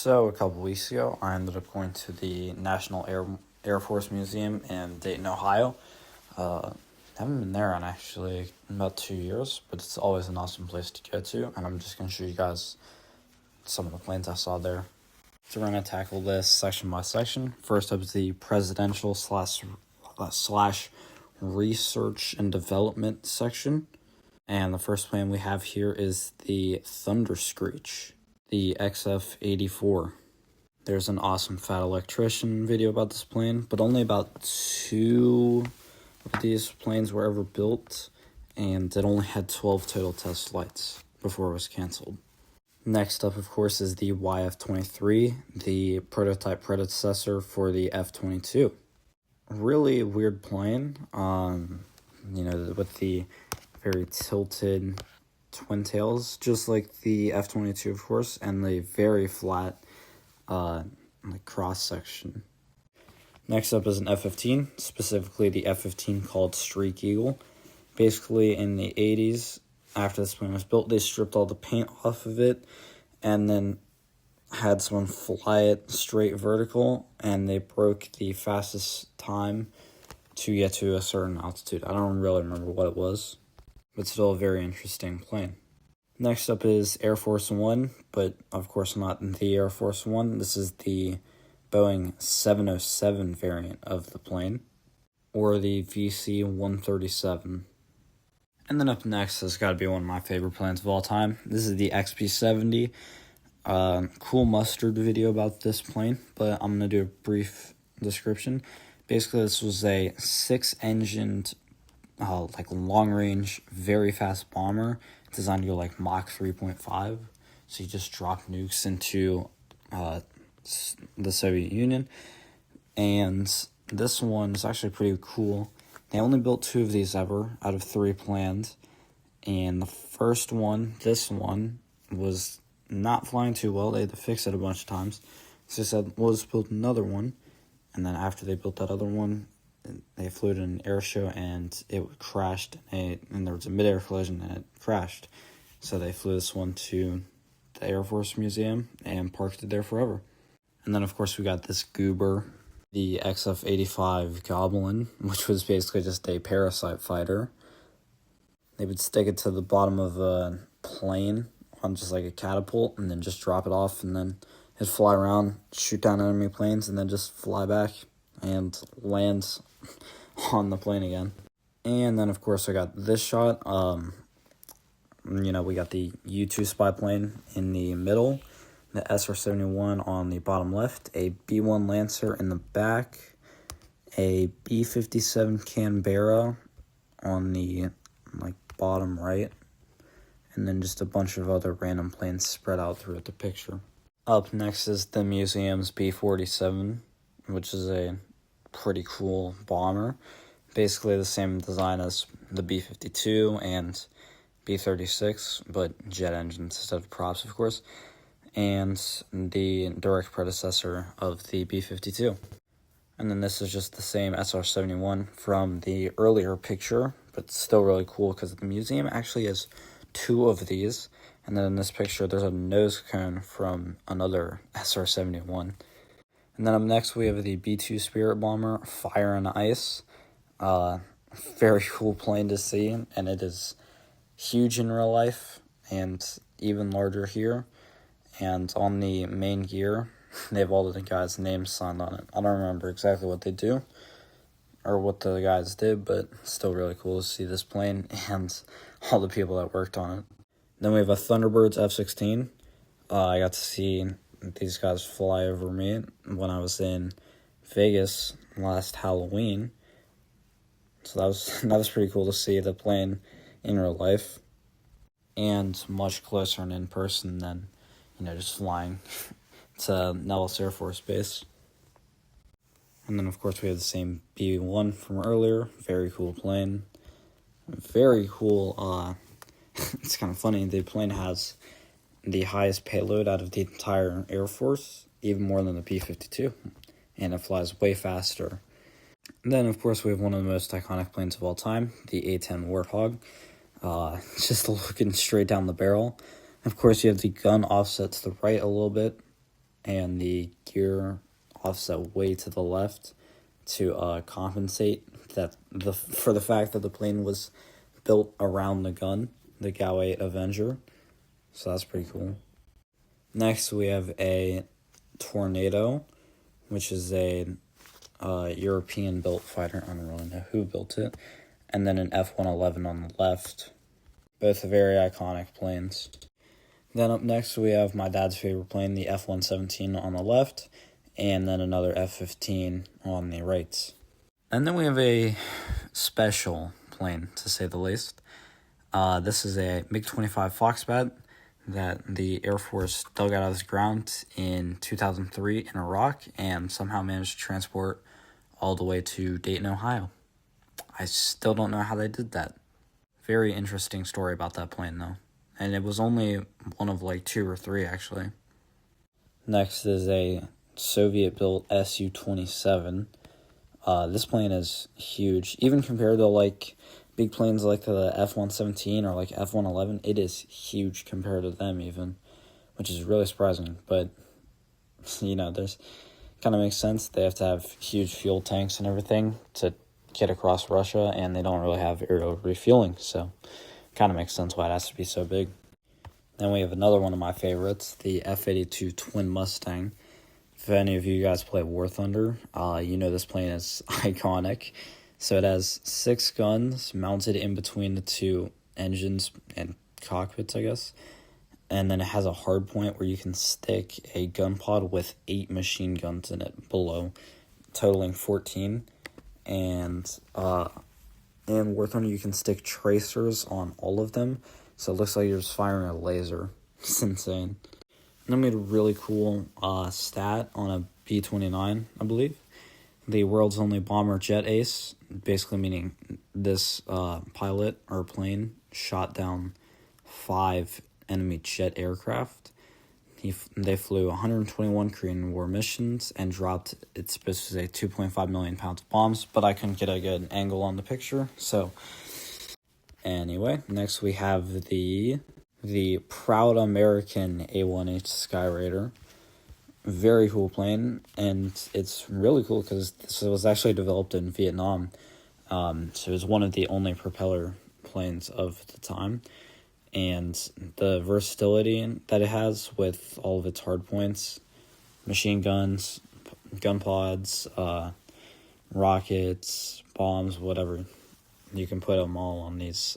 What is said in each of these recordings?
So a couple weeks ago, I ended up going to the National Air Force Museum in Dayton, Ohio. Haven't been there in actually about 2 years, but it's always an awesome place to go to, and I'm just going to show you guys some of the planes I saw there. So we're going to tackle this section by section. First up is the presidential slash research and development section. And the first plane we have here is the Thunder Screech, the XF-84. There's an awesome Fat Electrician video about this plane, but only about 2 of these planes were ever built, and it only had 12 total test flights before it was canceled. Next up, of course, is the YF-23, the prototype predecessor for the F-22. Really weird plane, with the very tilted twin tails, just like the F-22, of course, and the very flat cross section. Next up is an F-15, specifically the F-15 called Streak Eagle. Basically, in the 80s, after this plane was built, they stripped all the paint off of it and then had someone fly it straight vertical, and they broke the fastest time to get to a certain altitude. I don't really remember what it was, but still a very interesting plane. Next up is Air Force One, but of course not the Air Force One. This is the Boeing 707 variant of the plane, or the VC-137. And then up next has got to be one of my favorite planes of all time. This is the XP-70. Cool mustard video about this plane, but I'm going to do a brief description. Basically, this was a 6-engined, long-range, very fast bomber designed to go like Mach 3.5. So you just drop nukes into the Soviet Union. And this one is actually pretty cool. They only built 2 of these ever out of 3 planned. And the first one, this one, was not flying too well. They had to fix it a bunch of times. So they said, we'll just build another one. And then after they built that other one, they flew it in an air show, and it crashed, and there was a mid-air collision, and it crashed. So they flew this one to the Air Force Museum and parked it there forever. And then, of course, we got this goober, the XF-85 Goblin, which was basically just a parasite fighter. They would stick it to the bottom of a plane on just like a catapult, and then just drop it off, and then it'd fly around, shoot down enemy planes, and then just fly back and land on the plane again. And then, of course, I got this shot. We got the U-2 spy plane in the middle, the SR-71 on the bottom left, a B-1 Lancer in the back, a B-57 Canberra on the bottom right, and then just a bunch of other random planes spread out throughout the picture. Up next is the museum's B-47, which is a pretty cool bomber. Basically the same design as the B-52 and B-36, but jet engines instead of props, of course, and the direct predecessor of the B-52. And then this is just the same SR-71 from the earlier picture, but still really cool because the museum actually has 2 of these. And then in this picture, there's a nose cone from another SR-71. And then up next, we have the B-2 Spirit Bomber, Fire and Ice. Very cool plane to see, and it is huge in real life and even larger here. And on the main gear, they have all the guys' names signed on it. I don't remember exactly what they do or what the guys did, but still really cool to see this plane and all the people that worked on it. Then we have a Thunderbirds F-16. I got to see these guys fly over me when I was in Vegas last Halloween. So that was pretty cool to see the plane in real life, and much closer and in person than just flying to Nellis Air Force Base. And then, of course, we have the same B-1 from earlier. Very cool plane. Very cool. It's kind of funny. The plane has the highest payload out of the entire Air Force, even more than the P-52. And it flies way faster. And then, of course, we have one of the most iconic planes of all time, the A-10 Warthog. Just looking straight down the barrel. Of course, you have the gun offset to the right a little bit, and the gear offset way to the left to compensate for the fact that the plane was built around the gun, the GAU-8 Avenger. So that's pretty cool. Next, we have a Tornado, which is a European-built fighter. I don't really know who built it. And then an F-111 on the left. Both very iconic planes. Then up next, we have my dad's favorite plane, the F-117 on the left, and then another F-15 on the right. And then we have a special plane, to say the least. This is a MiG-25 Foxbat that the Air Force dug out of the ground in 2003 in Iraq and somehow managed to transport all the way to Dayton, Ohio. I still don't know how they did that. Very interesting story about that plane, though. And it was only one of like 2 or 3, actually. Next is a Soviet-built Su-27. This plane is huge. Even compared to like big planes like the F-117 or like F-111, it is huge compared to them even, which is really surprising. But, there's kind of makes sense. They have to have huge fuel tanks and everything to get across Russia, and they don't really have aerial refueling, so kind of makes sense why it has to be so big. Then we have another one of my favorites, the F-82 Twin Mustang. If any of you guys play War Thunder, you know this plane is iconic. So it has 6 guns mounted in between the 2 engines and cockpits, I guess. And then it has a hard point where you can stick a gun pod with 8 machine guns in it below, totaling 14. And in War Thunder, you can stick tracers on all of them, so it looks like you're just firing a laser. It's insane. And I made a really cool stat on a B-29, I believe. The world's only bomber jet ace, basically meaning this pilot or plane shot down 5 enemy jet aircraft. They flew 121 Korean War missions and dropped, it's supposed to say 2.5 million pounds of bombs, but I couldn't get a good angle on the picture. So anyway, next we have the proud American A-1H Skyraider. Very cool plane, and it's really cool because this was actually developed in Vietnam. So it was one of the only propeller planes of the time. And the versatility that it has with all of its hardpoints, machine guns, gun pods, rockets, bombs, whatever, you can put them all on these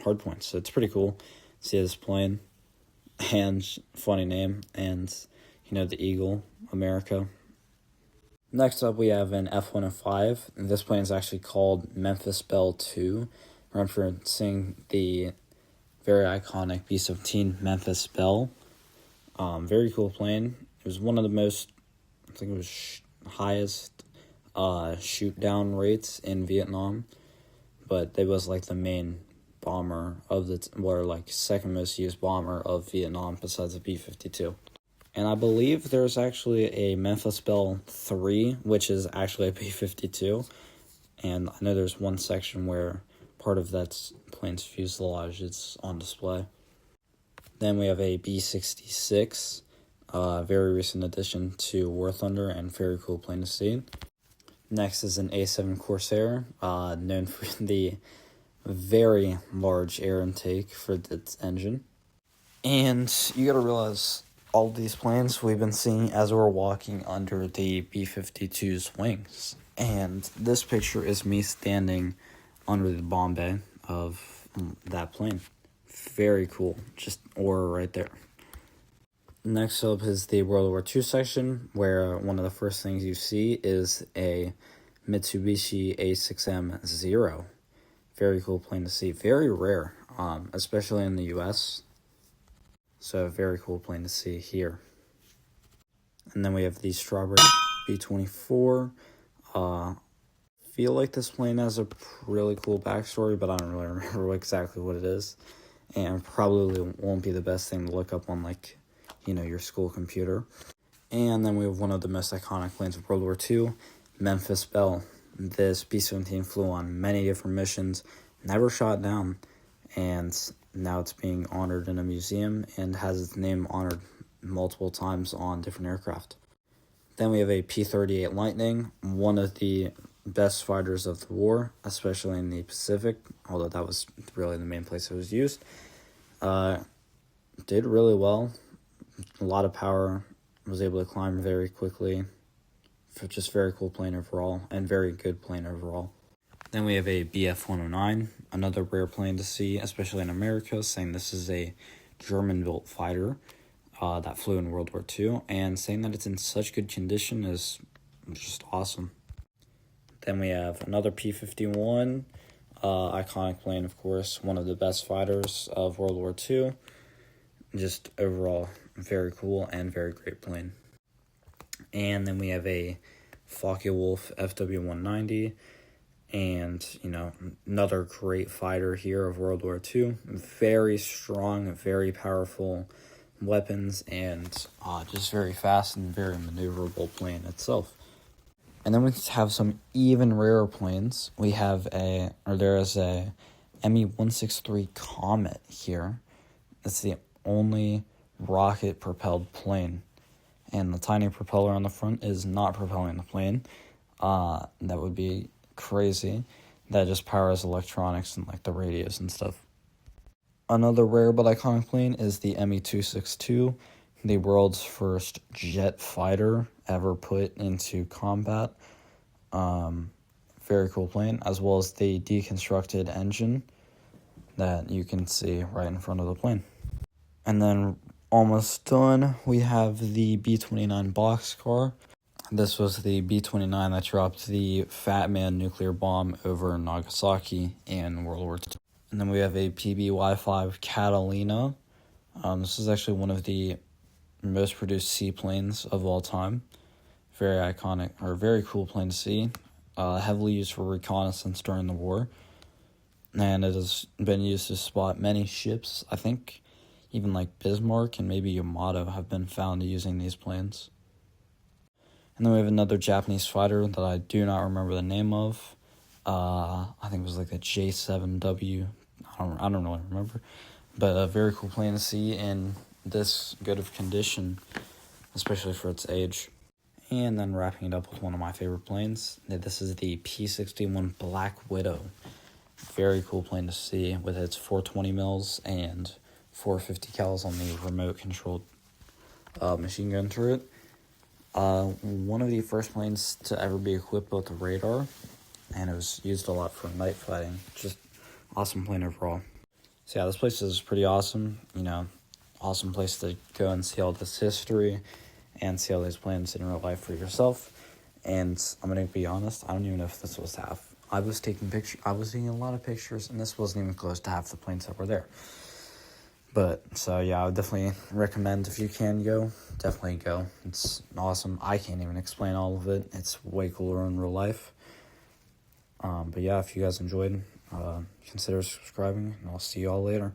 hardpoints. So it's pretty cool to see this plane, and funny name, and the Eagle, America. Next up, we have an F-105. This plane is actually called Memphis Belle II, referencing the very iconic B-17 Memphis Belle. Very cool plane. It was one of the most, I think it was highest shoot down rates in Vietnam, but it was like the main bomber of second most used bomber of Vietnam besides the B-52. And I believe there's actually a Memphis Belle III, which is actually a B-52, and I know there's one section where part of that plane's fuselage is on display. Then we have a B-66, very recent addition to War Thunder, and very cool plane to see. Next is an A-7 Corsair, known for the very large air intake for its engine. And you gotta realize, all these planes we've been seeing as we're walking under the B-52's wings. And this picture is me standing under the bomb bay of that plane. Very cool. Just aura right there. Next up is the World War II section, where one of the first things you see is a Mitsubishi A6M Zero. Very cool plane to see. Very rare, especially in the U.S., so a very cool plane to see here. And then we have the Strawberry B-24. Feel like this plane has a really cool backstory, but I don't really remember exactly what it is. And probably won't be the best thing to look up on, your school computer. And then we have one of the most iconic planes of World War II, Memphis Belle. This B-17 flew on many different missions, never shot down, and now it's being honored in a museum and has its name honored multiple times on different aircraft. Then we have a P-38 Lightning, one of the best fighters of the war, especially in the Pacific, although that was really the main place it was used. Did really well, a lot of power, was able to climb very quickly. Just very cool plane overall, and very good plane overall. Then we have a Bf-109, another rare plane to see, especially in America, saying this is a German-built fighter that flew in World War II, and saying that it's in such good condition is just awesome. Then we have another P-51, iconic plane, of course, one of the best fighters of World War II. Just overall very cool and very great plane. And then we have a Focke-Wulf FW-190, and, another great fighter here of World War II. Very strong, very powerful weapons, and just very fast and very maneuverable plane itself. And then we have some even rarer planes. There is a Me-163 Comet here. It's the only rocket-propelled plane. And the tiny propeller on the front is not propelling the plane. That would be crazy. That just powers electronics and the radios and stuff. Another rare but iconic plane is the Me-262, the world's first jet fighter ever put into combat. Very cool plane, as well as the deconstructed engine that you can see right in front of the plane. And then almost done, we have the B-29 Boxcar. This was the B-29 that dropped the Fat Man nuclear bomb over Nagasaki in World War II. And then we have a PBY-5 Catalina. This is actually one of the most produced seaplanes of all time. Very iconic, or very cool plane to see. Heavily used for reconnaissance during the war. And it has been used to spot many ships. I think even Bismarck and maybe Yamato have been found using these planes. And then we have another Japanese fighter that I do not remember the name of. I think it was a J7W. I don't really remember. But a very cool plane to see in this good of condition, especially for its age. And then wrapping it up with one of my favorite planes. This is the P-61 Black Widow. Very cool plane to see with its 420 mils and 450 cals on the remote controlled machine gun turret. One of the first planes to ever be equipped with a radar, and it was used a lot for night fighting. Just awesome plane overall. So yeah, this place is pretty awesome. Awesome place to go and see all this history and see all these planes in real life for yourself. And I'm gonna be honest, I don't even know if this was half. I was taking a lot of pictures, and this wasn't even close to half the planes that were there. But, so yeah, I would definitely recommend, if you can go, definitely go. It's awesome. I can't even explain all of it. It's way cooler in real life. But yeah, if you guys enjoyed, consider subscribing, and I'll see you all later.